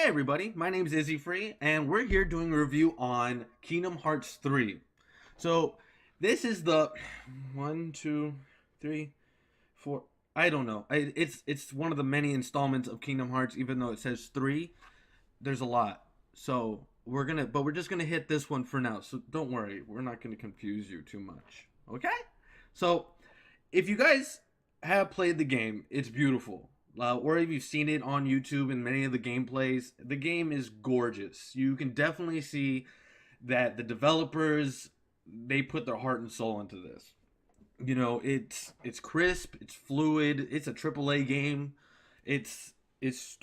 Hey everybody, my name is Izzy Free, and we're here doing a review on Kingdom Hearts 3. So, this is the 1, 2, 3, 4. I don't know. It's one of the many installments of Kingdom Hearts, even though it says 3. There's a lot. So, we're just gonna hit this one for now. So, don't worry, we're not gonna confuse you too much. Okay? So, if you guys have played the game, it's beautiful. Or if you've seen it on YouTube and many of the gameplays, the game is gorgeous. You can definitely see that the developers, they put their heart and soul into this. You know, it's crisp, it's fluid, it's a AAA game. It's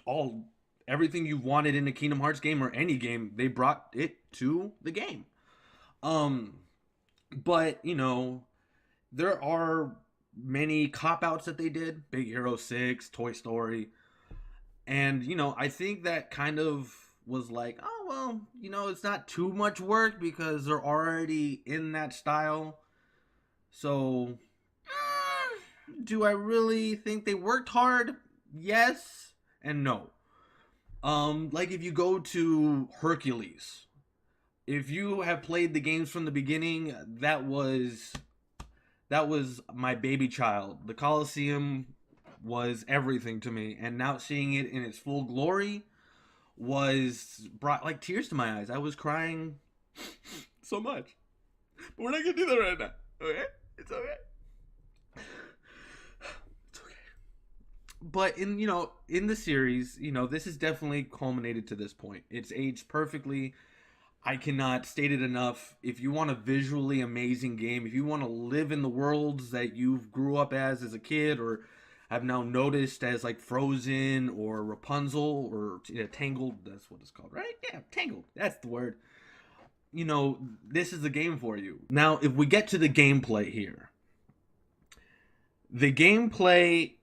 all everything you wanted in a Kingdom Hearts game or any game. They brought it to the game. Um, but there are many cop outs that they did. Big Hero 6, Toy Story. And, I think that kind of was like, oh, well, it's not too much work because they're already in that style. So, do I really think they worked hard? Yes and no. Like if you go to Hercules, if you have played the games from the beginning, that was my baby child. The Colosseum was everything to me, and now seeing it in its full glory brought like tears to my eyes. I was crying so much. But we're not gonna do that right now. Okay? It's okay. It's okay. But in the series, this is definitely culminated to this point. It's aged perfectly. I cannot state it enough. If you want a visually amazing game, if you want to live in the worlds that you grew up as a kid, or have now noticed as like Frozen or Rapunzel or Tangled, that's what it's called, right? Yeah, Tangled. That's the word. This is the game for you. Now, if we get to the gameplay here, the gameplay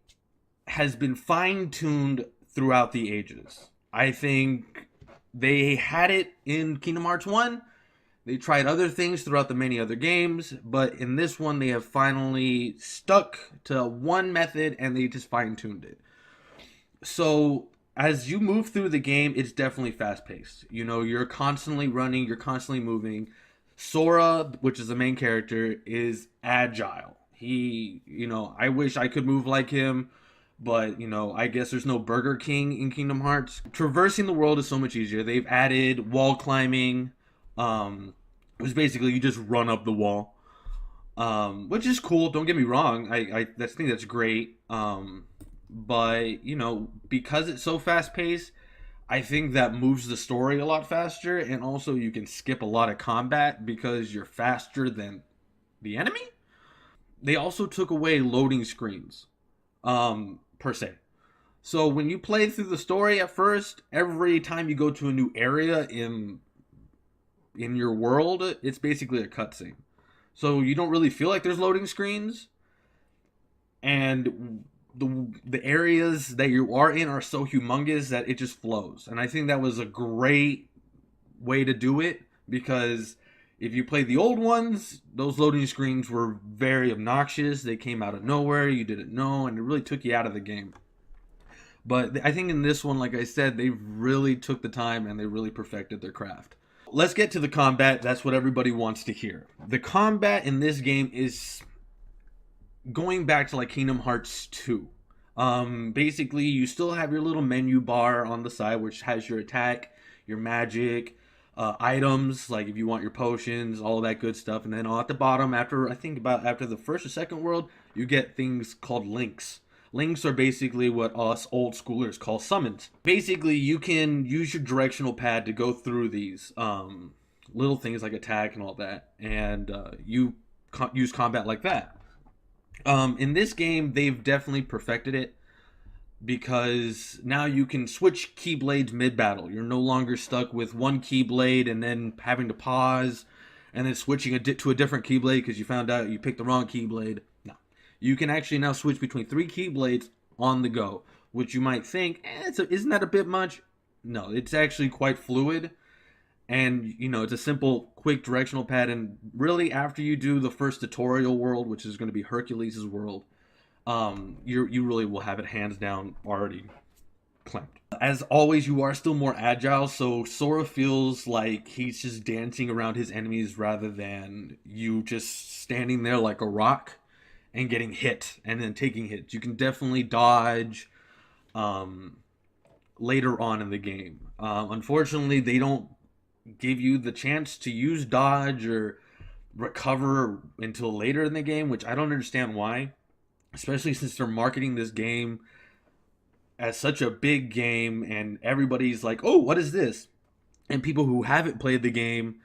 has been fine-tuned throughout the ages. I think they had it in Kingdom Hearts 1. They tried other things throughout the many other games, but in this one they have finally stuck to one method and they just fine-tuned it. So as you move through the game, it's definitely fast-paced. You're constantly running, you're constantly moving. Sora, which is the main character, is agile. I wish I could move like him. But, I guess there's no Burger King in Kingdom Hearts. Traversing the world is so much easier. They've added wall climbing. Which basically you just run up the wall. Which is cool. Don't get me wrong. I think that's great. But, because it's so fast paced, I think that moves the story a lot faster. And also you can skip a lot of combat because you're faster than the enemy. They also took away loading screens. Per se. So when you play through the story at first, every time you go to a new area in your world, it's basically a cutscene. So you don't really feel like there's loading screens, and the areas that you are in are so humongous that it just flows. And I think that was a great way to do it, because if you played the old ones, those loading screens were very obnoxious. They came out of nowhere. You didn't know, and it really took you out of the game. But I think in this one, like I said, they really took the time and they really perfected their craft. Let's get to the combat. That's what everybody wants to hear. The combat in this game is going back to like Kingdom Hearts 2. Basically, you still have your little menu bar on the side, which has your attack, your magic, items, like if you want your potions, all that good stuff. And then at the bottom, after the first or second world, you get things called links. Links are basically what us old schoolers call summons. Basically, you can use your directional pad to go through these little things like attack and all that, and you use combat like that. In this game, they've definitely perfected it, because now you can switch keyblades mid-battle. You're no longer stuck with one keyblade and then having to pause and then switching to a different keyblade because you found out you picked the wrong keyblade. No. You can actually now switch between 3 keyblades on the go, which you might think, isn't that a bit much? No, it's actually quite fluid. And, it's a simple, quick directional pad. And really, after you do the first tutorial world, which is going to be Hercules' world, you really will have it hands down already clamped. As always, you are still more agile, so Sora feels like he's just dancing around his enemies rather than you just standing there like a rock and getting hit and then taking hits. You can definitely dodge later on in the game. Unfortunately, they don't give you the chance to use dodge or recover until later in the game, which I don't understand why, especially since they're marketing this game as such a big game and everybody's like, oh, what is this? And people who haven't played the game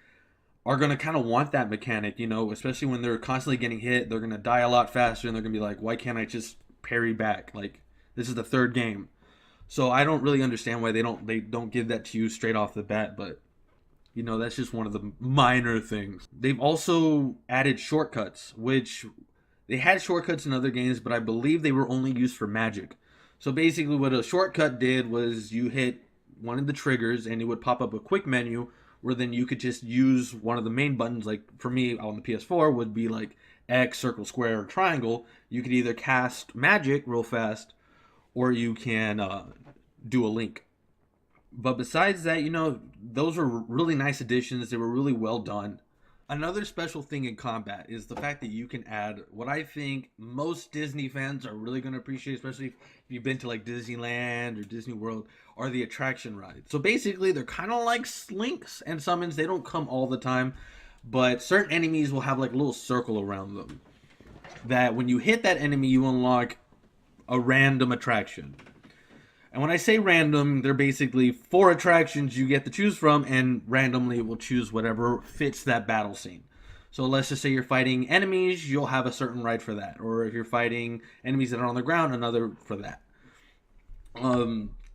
are going to kind of want that mechanic, you know, especially when they're constantly getting hit. They're going to die a lot faster and they're going to be like, why can't I just parry back? Like, this is the third game. So I don't really understand why they don't give that to you straight off the bat, but you know, that's just one of the minor things. They've also added shortcuts, which they had shortcuts in other games, but I believe they were only used for magic. So basically what a shortcut did was you hit one of the triggers and it would pop up a quick menu where then you could just use one of the main buttons. Like for me on the PS4 would be like X, circle, square, or triangle. You could either cast magic real fast or you can do a link. But besides that, you know, those were really nice additions. They were really well done. Another special thing in combat is the fact that you can add what I think most Disney fans are really going to appreciate, especially if you've been to like Disneyland or Disney World, are the attraction rides. So basically, they're kind of like slinks and summons. They don't come all the time, but certain enemies will have like a little circle around them that when you hit that enemy, you unlock a random attraction. And when I say random, they're basically 4 attractions you get to choose from, and randomly it will choose whatever fits that battle scene. So let's just say you're fighting enemies, you'll have a certain ride for that. Or if you're fighting enemies that are on the ground, another for that.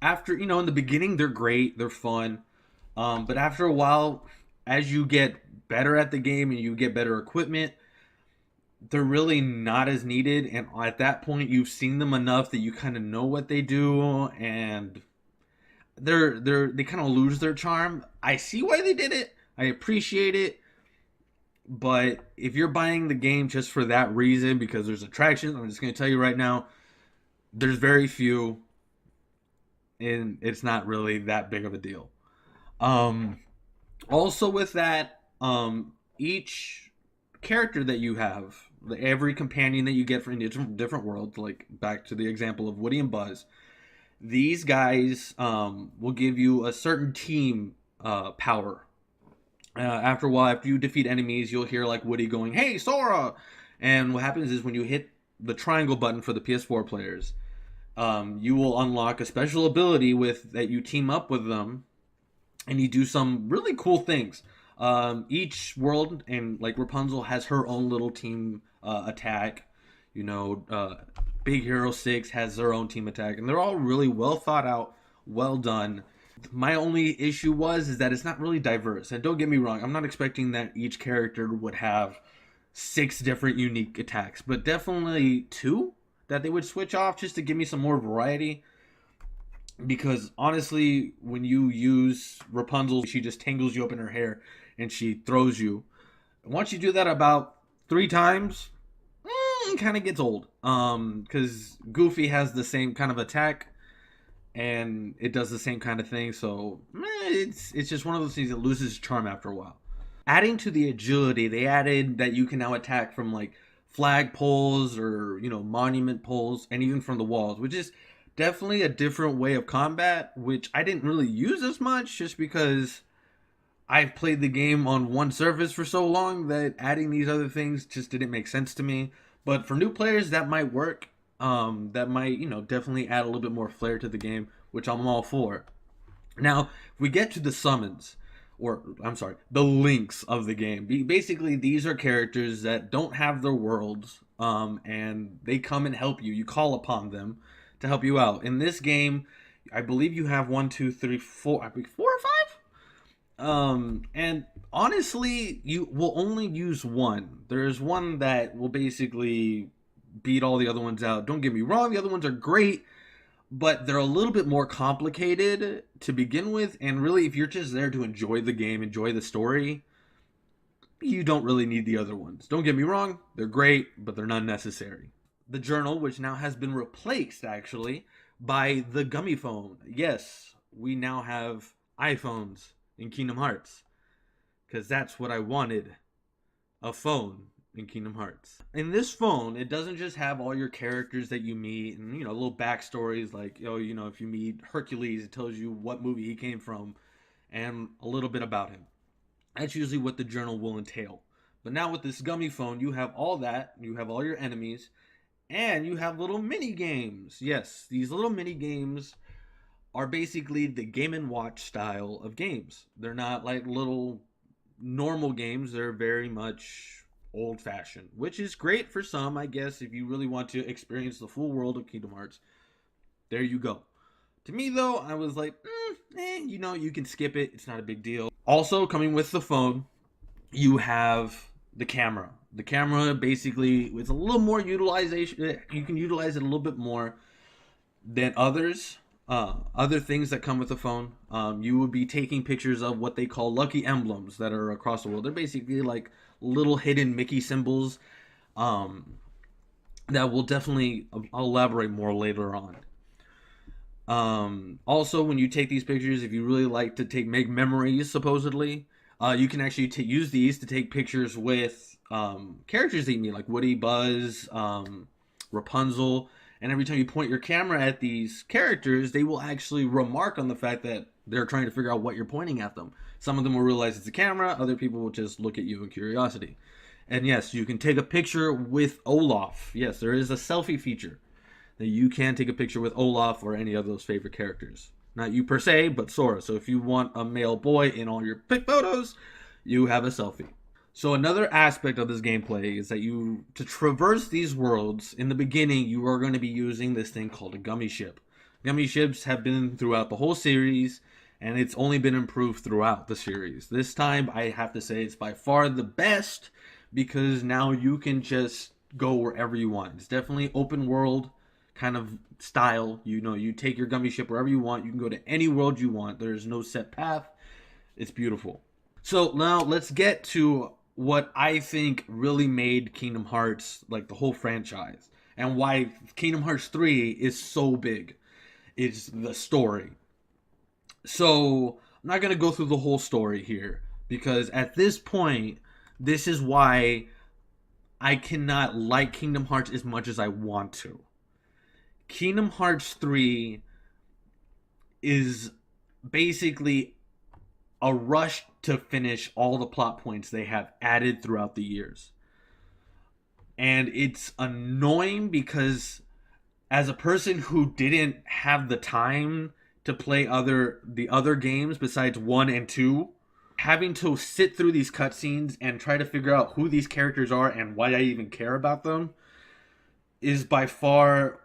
After, you know, in the beginning, they're great, they're fun. But after a while, as you get better at the game and you get better equipment, they're really not as needed, and at that point you've seen them enough that you kind of know what they do, and they kind of lose their charm. I see why they did it, I appreciate it, but if you're buying the game just for that reason because there's attractions, I'm just going to tell you right now, there's very few, and it's not really that big of a deal. Also with that, each character that you have, every companion that you get from different worlds, like back to the example of Woody and Buzz, these guys will give you a certain team power. After a while, after you defeat enemies, you'll hear like Woody going, "Hey, Sora!" And what happens is when you hit the triangle button for the PS4 players, you will unlock a special ability with that you team up with them, and you do some really cool things. Each world, and like Rapunzel has her own little team attack. You know, Big Hero 6 has their own team attack, and they're all really well thought out, well done. My only issue is that it's not really diverse. And don't get me wrong, I'm not expecting that each character would have 6 different unique attacks, but definitely 2 that they would switch off just to give me some more variety. Because honestly, when you use Rapunzel, she just tangles you up in her hair and she throws you. Once you do that about 3 times, it kind of gets old. Because Goofy has the same kind of attack and it does the same kind of thing. So it's just one of those things that loses charm after a while. Adding to the agility, they added that you can now attack from like flag poles or, you know, monument poles, and even from the walls, which is definitely a different way of combat, which I didn't really use as much just because I've played the game on one surface for so long that adding these other things just didn't make sense to me. But for new players, that might work. That might, you know, definitely add a little bit more flair to the game, which I'm all for. Now, if we get to the summons, or I'm sorry, the links of the game. Basically, these are characters that don't have their worlds, and they come and help you. You call upon them to help you out. In this game, I believe you have 1, 2, 3, 4, I think 4 or 5. And honestly, you will only use one. There's one that will basically beat all the other ones out. Don't get me wrong, the other ones are great, but they're a little bit more complicated to begin with. And really, if you're just there to enjoy the game, enjoy the story, you don't really need the other ones. Don't get me wrong, they're great, but they're not necessary. The journal, which now has been replaced actually by the gummy phone. Yes, we now have iPhones in Kingdom Hearts because that's what I wanted, a phone in Kingdom Hearts. In this phone, it doesn't just have all your characters that you meet and, little backstories like, if you meet Hercules, it tells you what movie he came from and a little bit about him. That's usually what the journal will entail. But now with this gummy phone, you have all that, you have all your enemies, and you have little mini games. Yes, these little mini games are basically the Game and Watch style of games. They're not like little normal games, they're very much old fashioned, which is great for some, I guess, if you really want to experience the full world of Kingdom Hearts. There you go. To me, though, I was like, you can skip it. It's not a big deal. Also, coming with the phone, you have the camera. The camera basically is a little more utilization. You can utilize it a little bit more than others. Other things that come with the phone, you would be taking pictures of what they call lucky emblems that are across the world. They're basically like little hidden Mickey symbols that will definitely elaborate more later on. Also, when you take these pictures, if you really like to make memories, supposedly, you can actually use these to take pictures with characters that you meet, like Woody, Buzz, Rapunzel. And every time you point your camera at these characters, they will actually remark on the fact that they're trying to figure out what you're pointing at them. Some of them will realize it's a camera. Other people will just look at you in curiosity. And yes, you can take a picture with Olaf. Yes, there is a selfie feature that you can take a picture with Olaf or any of those favorite characters. Not you per se, but Sora. So if you want a male boy in all your pic photos, you have a selfie. So another aspect of this gameplay is that to traverse these worlds, in the beginning, you are going to be using this thing called a gummy ship. Gummy ships have been throughout the whole series, and it's only been improved throughout the series. This time, I have to say it's by far the best, because now you can just go wherever you want. It's definitely open world kind of style. You take your gummy ship wherever you want. You can go to any world you want. There's no set path. It's beautiful. So now let's get to what I think really made Kingdom Hearts, like the whole franchise, and why Kingdom Hearts 3 is so big. It's the story. So I'm not going to go through the whole story here, because at this point, this is why I cannot like Kingdom Hearts as much as I want to. Kingdom Hearts 3 is basically a rush to finish all the plot points they have added throughout the years. And it's annoying because as a person who didn't have the time to play the other games besides 1 and 2, having to sit through these cutscenes and try to figure out who these characters are and why I even care about them is by far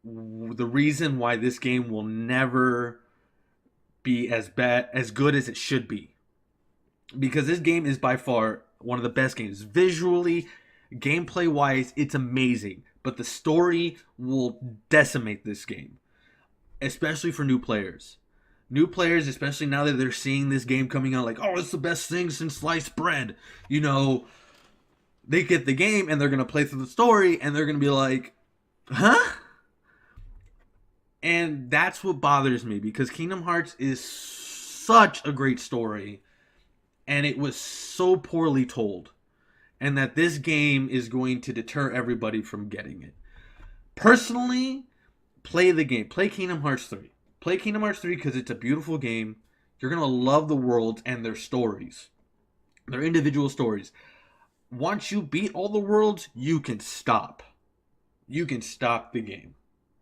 the reason why this game will never be as good as it should be. Because this game is by far one of the best games. Visually, gameplay wise, it's amazing. But the story will decimate this game. Especially for new players. New players, especially now that they're seeing this game coming out, like, oh, it's the best thing since sliced bread. They get the game and they're going to play through the story and they're going to be like, huh? And that's what bothers me, because Kingdom Hearts is such a great story and it was so poorly told, and that this game is going to deter everybody from getting it. Personally, play the game. Play Kingdom Hearts 3. Play Kingdom Hearts 3 because it's a beautiful game. You're going to love the worlds and their stories. Their individual stories. Once you beat all the worlds, you can stop. You can stop the game.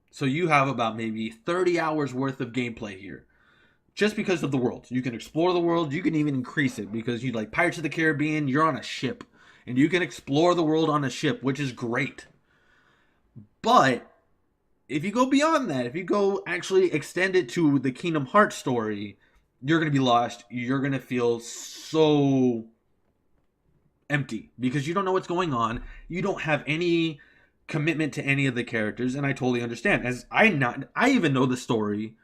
So you have about maybe 30 hours worth of gameplay here. Just because of the world. You can explore the world. You can even increase it. Because you like Pirates of the Caribbean, you're on a ship. And you can explore the world on a ship, which is great. But if you go beyond that, if you go actually extend it to the Kingdom Hearts story, you're going to be lost. You're going to feel so empty. Because you don't know what's going on. You don't have any commitment to any of the characters, and I totally understand. As I even know the story,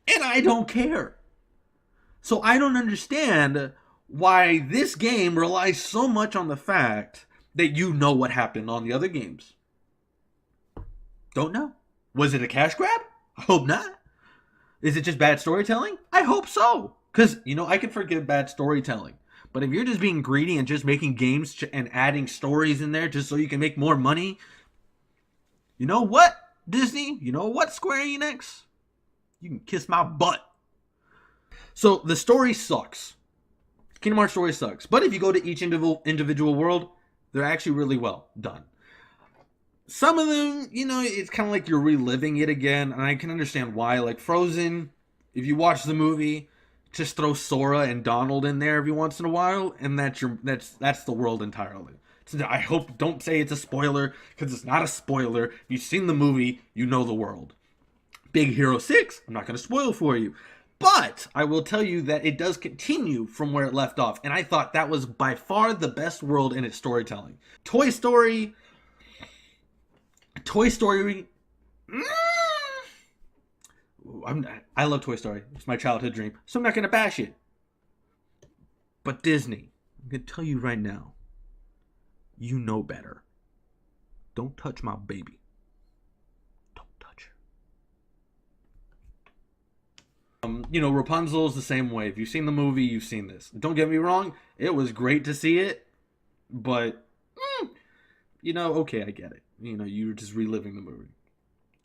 and I don't care. So I don't understand why this game relies so much on the fact that you know what happened on the other games. Don't know. Was it a cash grab? I hope not. Is it just bad storytelling? I hope so. Because, I can forgive bad storytelling. But if you're just being greedy and just making games and adding stories in there just so you can make more money, you know what, Disney? You know what, Square Enix? You can kiss my butt. So the story sucks. Kingdom Hearts story sucks. But if you go to each individual world, they're actually really well done. Some of them, it's kind of like you're reliving it again, and I can understand why. Like Frozen, if you watch the movie, just throw Sora and Donald in there every once in a while, and that's the world entirely. So I hope, don't say it's a spoiler, because it's not a spoiler. If you've seen the movie, you know the world. Big Hero 6, I'm not going to spoil for you. But I will tell you that it does continue from where it left off, and I thought that was by far the best world in its storytelling. Toy Story... I love Toy Story. It's my childhood dream. So I'm not going to bash it. But Disney, I'm going to tell you right now, you know better. Don't touch my baby. Don't touch her. Rapunzel is the same way. If you've seen the movie, you've seen this. Don't get me wrong. It was great to see it. But, okay, I get it. You're just reliving the movie.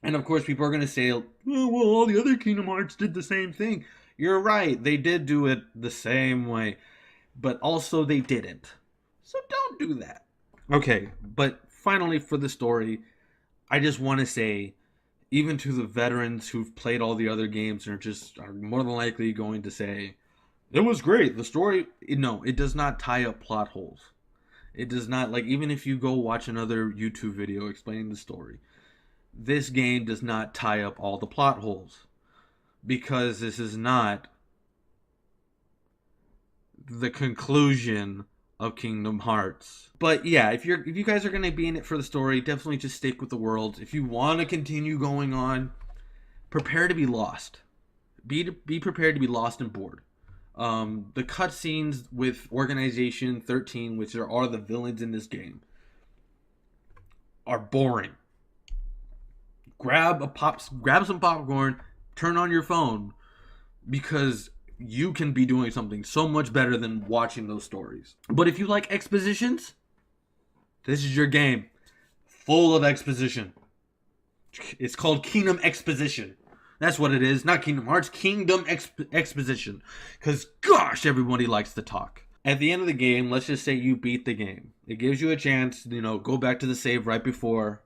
And of course, people are going to say, oh, well, all the other Kingdom Hearts did the same thing. You're right. They did do it the same way. But also, they didn't. So don't do that. Okay, but finally for the story, I just want to say, even to the veterans who've played all the other games and are more than likely going to say, it was great. The story, no, it does not tie up plot holes. It does not, even if you go watch another YouTube video explaining the story, this game does not tie up all the plot holes. Because this is not the conclusion of Kingdom Hearts. But yeah, if you guys are going to be in it for the story, definitely just stick with the world. If you want to continue going on, prepare to be lost. Be prepared to be lost and bored. The cutscenes with Organization 13, which are the villains in this game, are boring. Grab some popcorn, turn on your phone, because you can be doing something so much better than watching those stories. But if you like expositions, this is your game. Full of exposition. It's called Kingdom Exposition. That's what it is. Not Kingdom Hearts. Kingdom Exposition. Because, gosh, everybody likes to talk. At the end of the game, let's just say you beat the game. It gives you a chance, go back to the save right before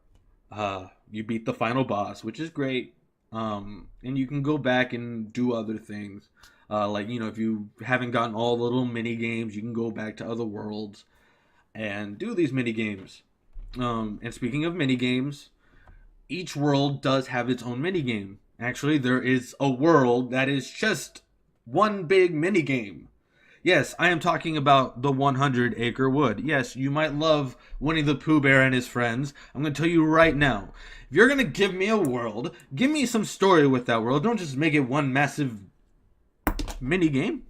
you beat the final boss, which is great. And you can go back and do other things. If you haven't gotten all the little mini games, you can go back to other worlds and do these mini games. And speaking of mini games, each world does have its own mini game. Actually, there is a world that is just one big mini game. Yes, I am talking about the 100 Acre Wood. Yes, you might love Winnie the Pooh Bear and his friends. I'm going to tell you right now, if you're going to give me a world, give me some story with that world. Don't just make it one massive mini game.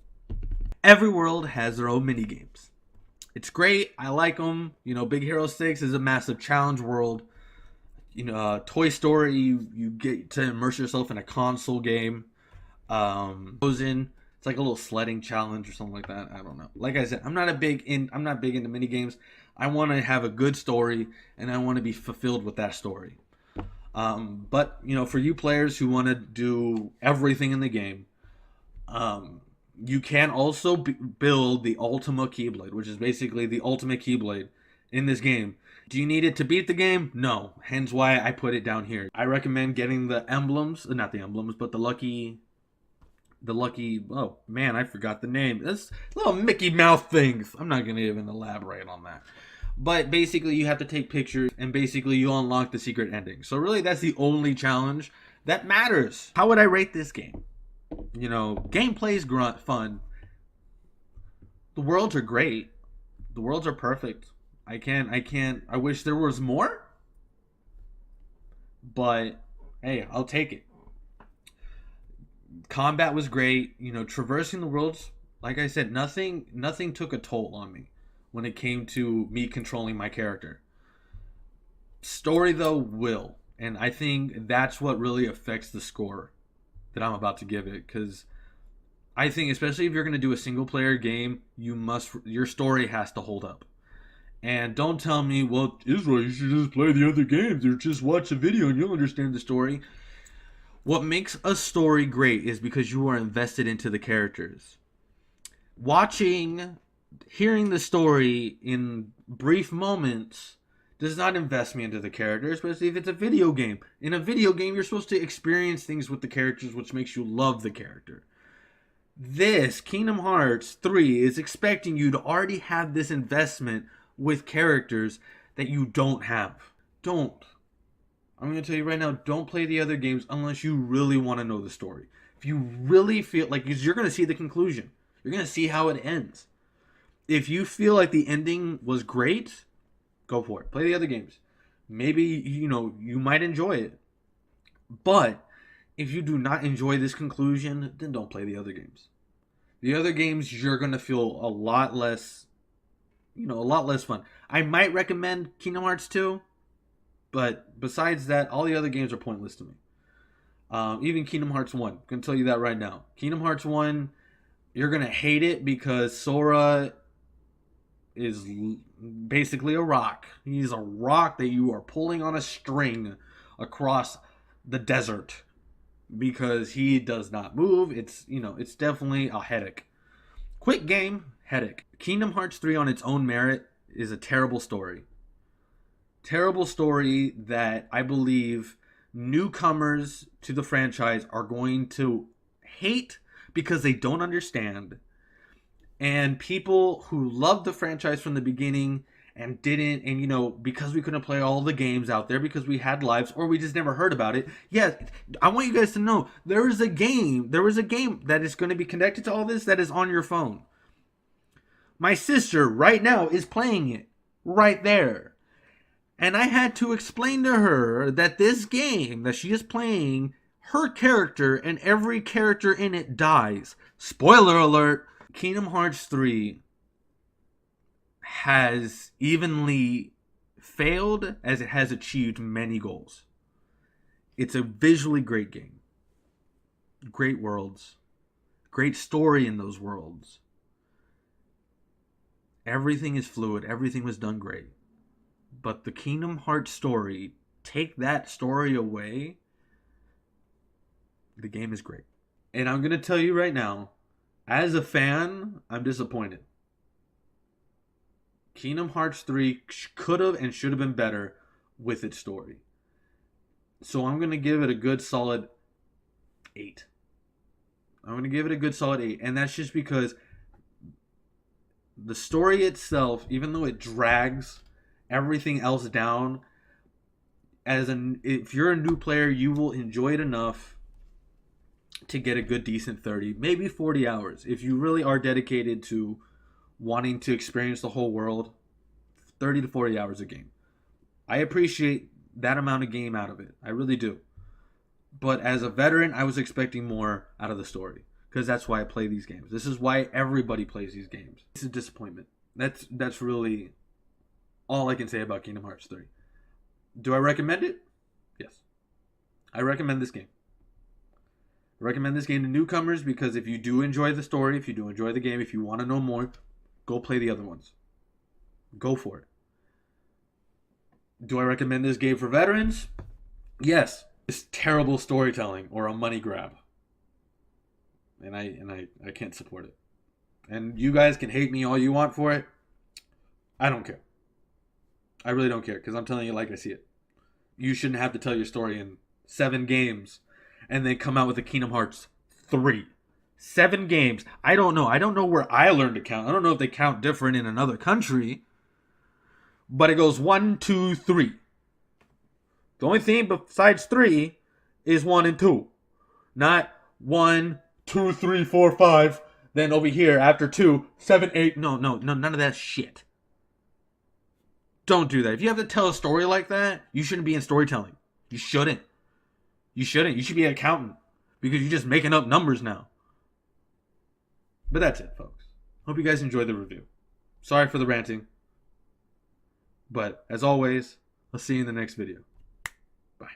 Every world has their own mini games. It's great. I like them. Big Hero 6 is a massive challenge world. Toy Story, you get to immerse yourself in a console game. Frozen, it's like a little sledding challenge or something like that. I don't know. Like I said, I'm not big into mini games. I want to have a good story, and I want to be fulfilled with that story. But for you players who want to do everything in the game, you can also build the Ultima Keyblade, which is basically the ultimate Keyblade in this game. Do you need it to beat the game? No. Hence why I put it down here. I recommend getting the emblems, not the emblems, but the lucky, oh man, I forgot the name. This little Mickey Mouse things. I'm not going to even elaborate on that. But basically you have to take pictures and basically you unlock the secret ending. So really that's the only challenge that matters. How would I rate this game? Gameplay is fun. The worlds are great. The worlds are perfect. I wish there was more. But, hey, I'll take it. Combat was great. Traversing the worlds, like I said, nothing took a toll on me when it came to me controlling my character. Story, though, will. And I think that's what really affects the score that I'm about to give it. Because I think, especially if you're going to do a single player game, your story has to hold up. And don't tell me, well, Israel, you should just play the other games or just watch the video and you'll understand the story. What makes a story great is because you are invested into the characters. Hearing the story in brief moments does not invest me into the characters, especially if it's a video game. In a video game, you're supposed to experience things with the characters, which makes you love the character. This, Kingdom Hearts 3, is expecting you to already have this investment with characters that you don't have. Don't. I'm going to tell you right now, don't play the other games unless you really want to know the story. If you really feel like, because you're going to see the conclusion. You're going to see how it ends. If you feel like the ending was great, go for it. Play the other games. Maybe, you might enjoy it. But if you do not enjoy this conclusion, then don't play the other games. The other games, you're going to feel a lot less fun. I might recommend Kingdom Hearts 2, but besides that, all the other games are pointless to me. Even Kingdom Hearts 1. I'm going to tell you that right now. Kingdom Hearts 1, you're going to hate it because Sora is basically a rock. He's a rock that you are pulling on a string across the desert because he does not move. It's definitely a headache. Quick game, headache. Kingdom Hearts 3 on its own merit is a terrible story. Terrible story that I believe newcomers to the franchise are going to hate because they don't understand. And people who loved the franchise from the beginning and didn't, and because we couldn't play all the games out there because we had lives or we just never heard about it. Yeah, I want you guys to know there is a game that is going to be connected to all this that is on your phone. My sister right now is playing it right there. And I had to explain to her that this game that she is playing, her character and every character in it dies. Spoiler alert. Kingdom Hearts 3 has evenly failed as it has achieved many goals. It's a visually great game. Great worlds. Great story in those worlds. Everything is fluid. Everything was done great. But the Kingdom Hearts story, take that story away, the game is great. And I'm going to tell you right now, as a fan, I'm disappointed. Kingdom Hearts 3 could have and should have been better with its story. So I'm going to give it a good solid 8. And that's just because the story itself, even though it drags everything else down, if you're a new player, you will enjoy it enough to get a good decent 30, maybe 40 hours. If you really are dedicated to wanting to experience the whole world, 30 to 40 hours a game. I appreciate that amount of game out of it. I really do. But as a veteran, I was expecting more out of the story because that's why I play these games. This is why everybody plays these games. It's a disappointment. That's really all I can say about Kingdom Hearts 3. Do I recommend it? Yes. I recommend this game. I recommend this game to newcomers because if you do enjoy the story, if you do enjoy the game, if you want to know more, go play the other ones. Go for it. Do I recommend this game for veterans? Yes. It's terrible storytelling or a money grab. And I can't support it. And you guys can hate me all you want for it. I don't care. I really don't care because I'm telling you like I see it. You shouldn't have to tell your story in 7 games and then come out with a Kingdom Hearts 3. 7 games. I don't know. I don't know where I learned to count. I don't know if they count different in another country. But it goes 1, 2, 3. The only thing besides 3 is 1 and 2. Not 1, 2, 3, 4, 5. Then over here after 2, 7, 8. No, none of that shit. Don't do that. If you have to tell a story like that, you shouldn't be in storytelling. You shouldn't. You should be an accountant because you're just making up numbers now. But that's it, folks. Hope you guys enjoyed the review. Sorry for the ranting. But as always, I'll see you in the next video. Bye.